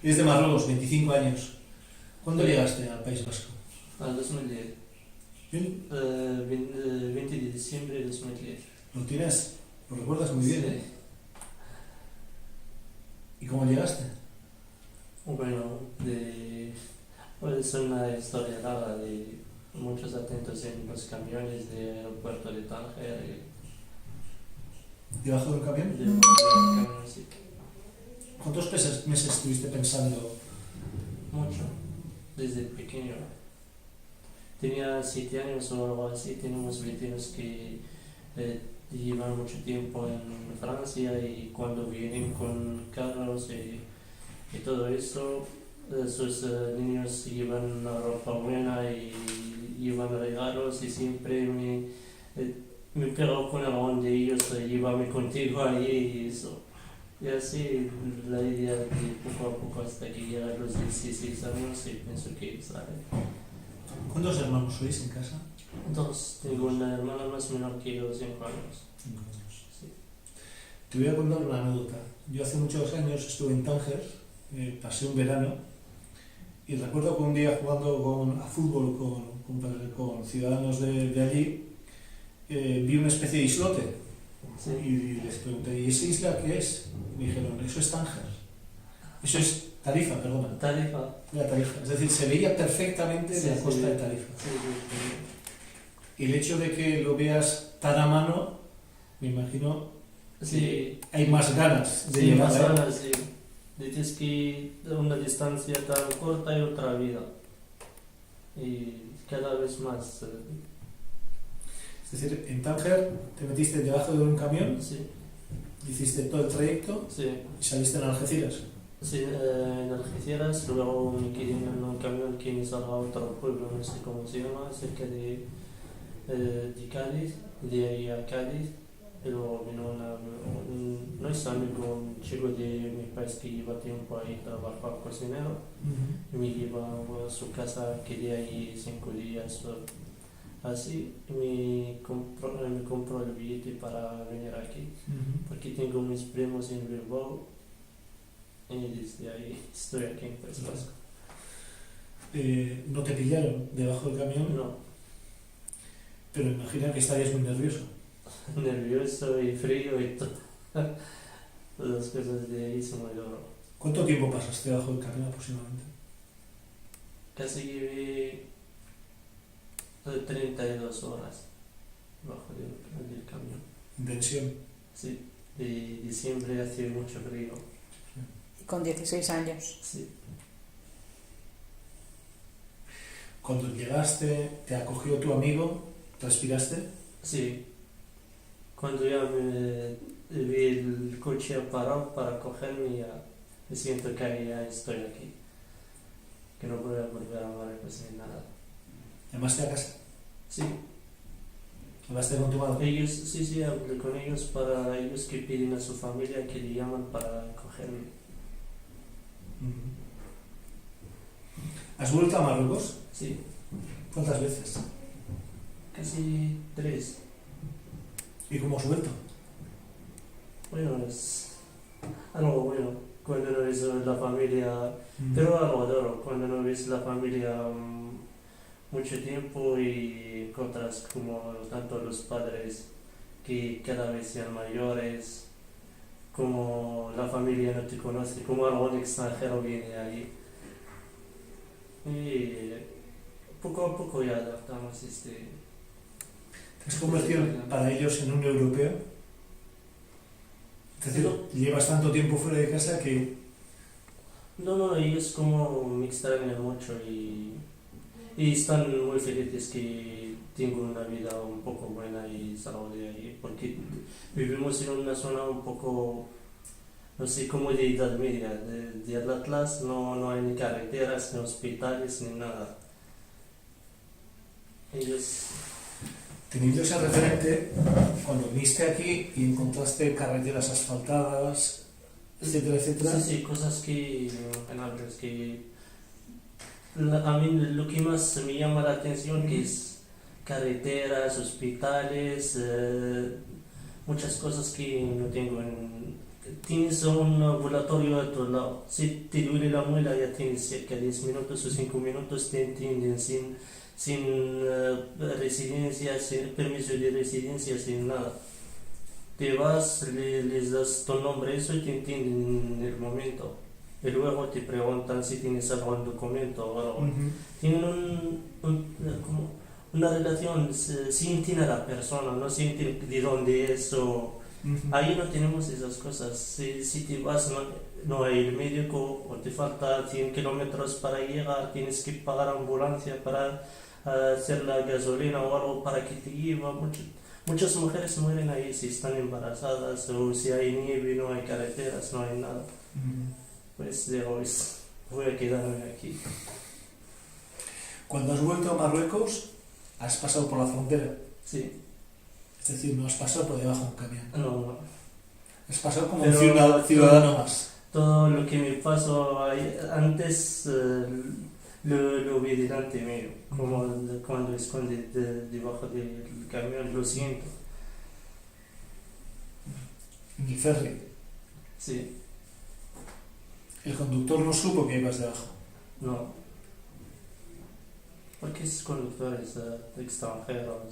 Eres de Marruecos, 25 años. ¿Cuándo llegaste al País Vasco? Al 2010. Bien. 20 de diciembre de 2010. ¿Lo tienes? ¿Lo recuerdas muy bien? Sí. ¿Y cómo llegaste? Bueno, pues es una historia larga de muchos atentos en los camiones del aeropuerto de Tánger. ¿Debajo del camión? De un camión, sí. ¿Cuántos meses estuviste pensando? Mucho, desde pequeño. Tenía 7 años o algo así, tenemos vecinos que llevan mucho tiempo en Francia y cuando vienen con carros y todo eso, sus niños llevan una ropa buena y llevan regalos y siempre me pego con algún de ellos, llévame contigo ahí y eso. Y así la idea de poco a poco hasta que llega a los 16 años y pienso que sale. ¿Cuántos hermanos sois en casa? Entonces tengo una hermana más menor que yo, 5 años. 5 años. Sí. Te voy a contar una anécdota. Yo hace muchos años estuve en Tánger, pasé un verano y recuerdo que un día jugando a fútbol con ciudadanos de allí, vi una especie de islote. Sí. Y les pregunté, ¿y esa isla qué es? Me dijeron, eso es Tánger. Eso es Tarifa, perdona. Tarifa. La Tarifa. Es decir, se veía perfectamente de la Sí, costa sí. de Tarifa. Sí, Y el hecho de que lo veas tan a mano, me imagino sí. hay más ganas de Sí, llegar más a ganas, sí. Dices que una distancia tan corta y otra vida. Y cada vez más. Es decir, en Tánger te metiste debajo de un camión, Sí, hiciste todo el trayecto sí. y saliste en Algeciras. Sí, en Algeciras, luego me quedé en un camión que me salga a otro pueblo, no sé cómo se llama, cerca de Cádiz, de ahí a Cádiz. Y luego vino no es amigo, un chico de mi país que lleva tiempo ahí, trabaja cocinero, y me lleva a su casa, quedé ahí 5 días así, y me compró el billete para venir aquí, porque tengo mis primos en Bilbao. Y desde ahí estoy aquí en País Vasco. No te pillaron debajo del camión, No, pero imagina que estarías muy nervioso. nervioso y frío y todo. Las cosas de ahí son muy duro. ¿Cuánto tiempo pasaste debajo del camión aproximadamente? Casi llevé 32 horas bajo del camión. En tensión. Sí, de diciembre hace mucho frío. Con 16 años. Sí, Cuando llegaste, te acogió tu amigo, ¿respiraste? sí. Cuando ya me vi el coche parado para cogerme, ya me siento que ya estoy aquí. Que no voy a volver a Marruecos ni nada. ¿Llamaste a casa? Sí, ¿Hablaste con tu madre? ellos, sí, hablé con ellos para ellos que piden a su familia que le llaman para cogerme. ¿Has vuelto a Marruecos? Sí, ¿Cuántas veces? casi 3. ¿Y cómo has vuelto? Bueno, es algo bueno cuando no ves la familia, pero algo duro cuando no ves la familia mucho tiempo y encuentras como tanto los padres que cada vez sean mayores, como la familia no te conoce, como algún extranjero viene ahí. Y poco a poco ya adaptamos ¿Te has convertido para ellos en un europeo? Es decir, llevas tanto tiempo fuera de casa que... No, ellos como me extrañan mucho y están muy felices que tengo una vida un poco buena y salgo de ahí, porque vivimos en una zona un poco, no sé, como de edad media, de Atlas, no hay ni carreteras, ni hospitales, ni nada. Ellos... Teniendo ese referente, cuando viniste aquí y encontraste carreteras asfaltadas, etcétera, etcétera... Sí, cosas que inimaginables, que a mí lo que más me llama la atención que es carreteras, hospitales, muchas cosas que no tengo tienes un ambulatorio a tu lado. Si te duele la muela, ya tienes cerca de 10 minutos o 5 minutos, te entienden sin residencia, sin permiso de residencia, sin nada. Te vas, les das tu nombre, eso y te entienden en el momento. Y luego te preguntan si tienes algún documento o algo. Tienen como una relación, sienten a la persona, no sienten de dónde es o... Ahí no tenemos esas cosas. Si te vas, no hay el médico o te falta 100 kilómetros para llegar, tienes que pagar ambulancia para hacer la gasolina o algo para que te lleve. Muchas mujeres mueren ahí si están embarazadas o si hay nieve, no hay carreteras, no hay nada. Pues digo, voy a quedarme aquí. Cuando has vuelto a Marruecos, has pasado por la frontera. Sí. Es decir, no has pasado por debajo de un camión. No. Has pasado como Pero un ciudadano más. Todo lo que me pasó antes lo vi delante mío, como cuando esconde debajo del camión, lo siento. En el ferry. Sí. El conductor no supo que ibas debajo. No. Porque es conductores extranjeros.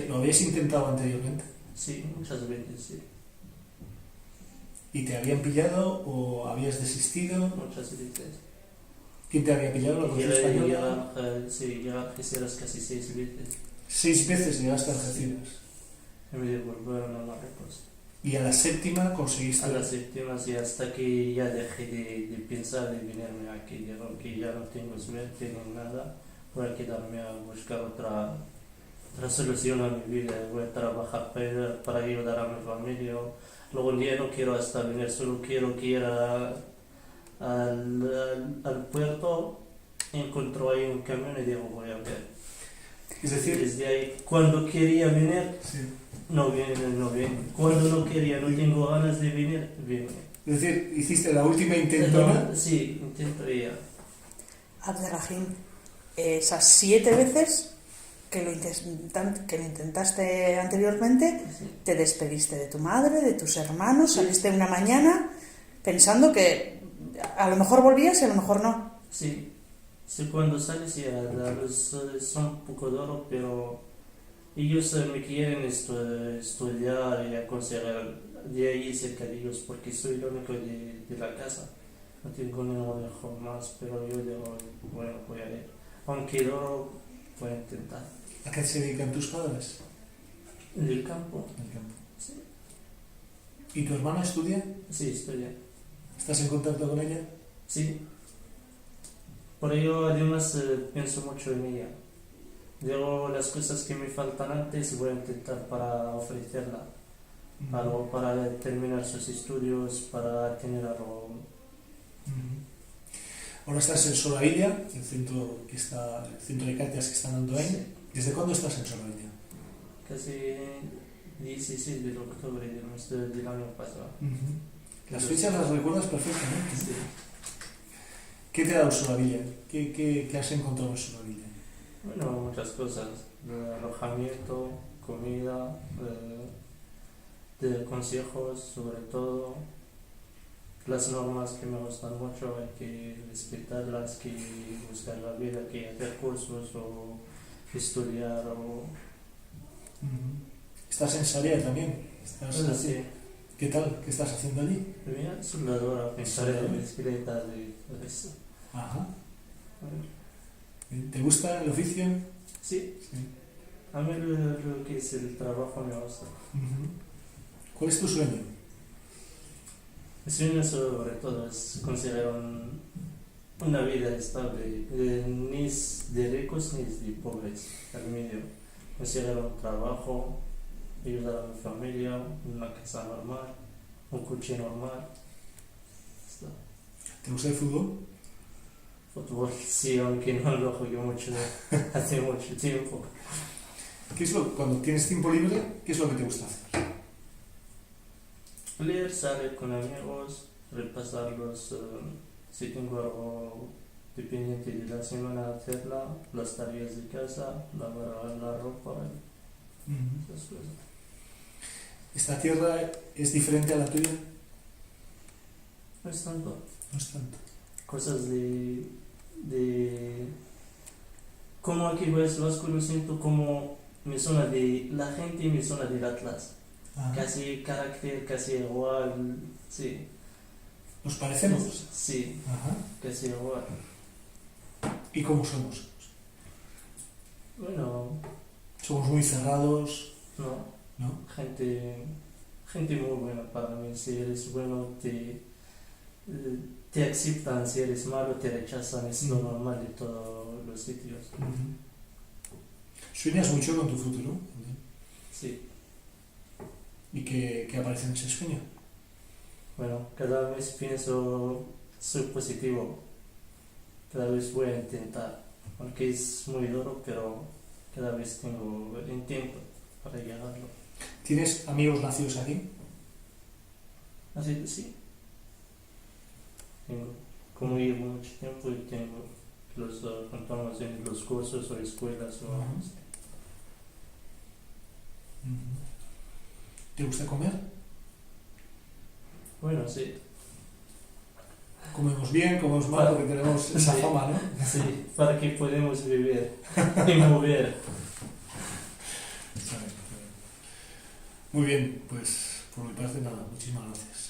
¿Lo habías intentado anteriormente? Sí, muchas veces, sí. ¿Y te habían pillado o habías desistido? Muchas veces. ¿Quién te había pillado? ¿La policía española? Llegué a Algeciras casi 6 veces. 6 veces llegaste a Algeciras. Y me devolvieron a Marruecos. Y a la 7ª conseguiste... A la 7ª, sí, hasta que ya dejé de pensar de venirme aquí, digo que ya no tengo suerte ni nada, voy a quedarme a buscar otra solución a mi vida, voy a trabajar para ayudar a mi familia. Luego un día no quiero hasta venir, solo quiero que ir al puerto, encuentro ahí un camión y digo voy a ver. Es decir... Desde ahí, cuando quería venir, Sí. no viene. Cuando no quería, no tengo ganas de venir, viene. Es decir, hiciste la última intentona. Sí, intentaría. Abderrahim, esas 7 veces que lo intentaste anteriormente, Sí. te despediste de tu madre, de tus hermanos, saliste una mañana pensando que a lo mejor volvías y a lo mejor no. Sí, cuando sales ya son un poco duros, pero ellos me quieren estudiar y aconsejar de ahí cerca de ellos, porque soy el único de la casa. No tengo ningún hijo más, pero yo digo, bueno, voy a ver. Aunque duro, voy a intentar. ¿A qué se dedican tus padres? ¿En el campo? En el campo. Sí. ¿Y tu hermana estudia? Sí, estudia. ¿Estás en contacto con ella? Sí. Por ello, además, pienso mucho en ella. Digo, las cosas que me faltan antes voy a intentar para ofrecerla. Algo para terminar sus estudios, para tener algo. Ahora estás en Solavilla, el centro de Cáritas que está dando ahí. Sí. ¿Desde cuándo estás en Solavilla? Casi 16 de octubre del año pasado. Las fechas las recuerdas perfectamente. Sí. ¿Qué te ha dado Solavilla? ¿Qué has encontrado en Solavilla? Bueno, muchas cosas. Alojamiento, comida, de consejos, sobre todo. Las normas que me gustan mucho, hay que respetarlas, que buscar la vida, que hacer cursos o estudiar o... ¿Estás en Sarea también? Sí. ¿Qué tal? ¿Qué estás haciendo allí? Mira, soldadora, pensar en bicicletas y todo eso. Ajá. ¿Te gusta el oficio? Sí. Sí. A mí lo que es el trabajo me gusta. ¿Cuál es tu sueño? Mi sueño sobre todo es conseguir una vida estable, ni es de ricos ni es de pobres, al medio. Conseguir un trabajo, ayudar a mi familia, una casa normal, un coche normal. Esto. ¿Te gusta el fútbol? Fútbol sí, aunque no lo juego mucho hace mucho tiempo. Cuando tienes tiempo libre, qué es lo que te gusta hacer? Leer, salir con amigos, repasarlos, si tengo algo dependiente de la semana, hacerla, las tareas de casa, lavar la ropa, esas cosas. ¿Esta tierra es diferente a la tuya? No es tanto. No es tanto. Cosas de como aquí ves Vasco, lo siento como mi zona de la gente y mi zona del Atlas. Ajá. Casi carácter, casi igual, sí. ¿Nos parecemos? Sí, Ajá. casi igual. ¿Y cómo somos? Bueno, Somos muy cerrados, no, ¿no? gente muy buena para mí. Si eres bueno, te aceptan. Si eres malo, te rechazan. Es lo normal de todos los sitios. ¿Sueñas mucho con tu futuro? Sí. ¿Y qué aparece en ese sueño? Bueno, cada vez pienso, soy positivo. Cada vez voy a intentar. Aunque es muy duro, pero cada vez intento para llegarlo. ¿Tienes amigos nacidos aquí? Así que sí. Tengo. Como llevo mucho tiempo y tengo los contamos en los cursos o escuelas o Ajá. no sé. ¿Te gusta comer? Bueno, sí. Comemos bien, comemos mal, porque tenemos esa Sí. fama, ¿no? Sí, para que podamos vivir y mover. Está bien, está bien. Muy bien, pues por mi parte nada, muchísimas gracias.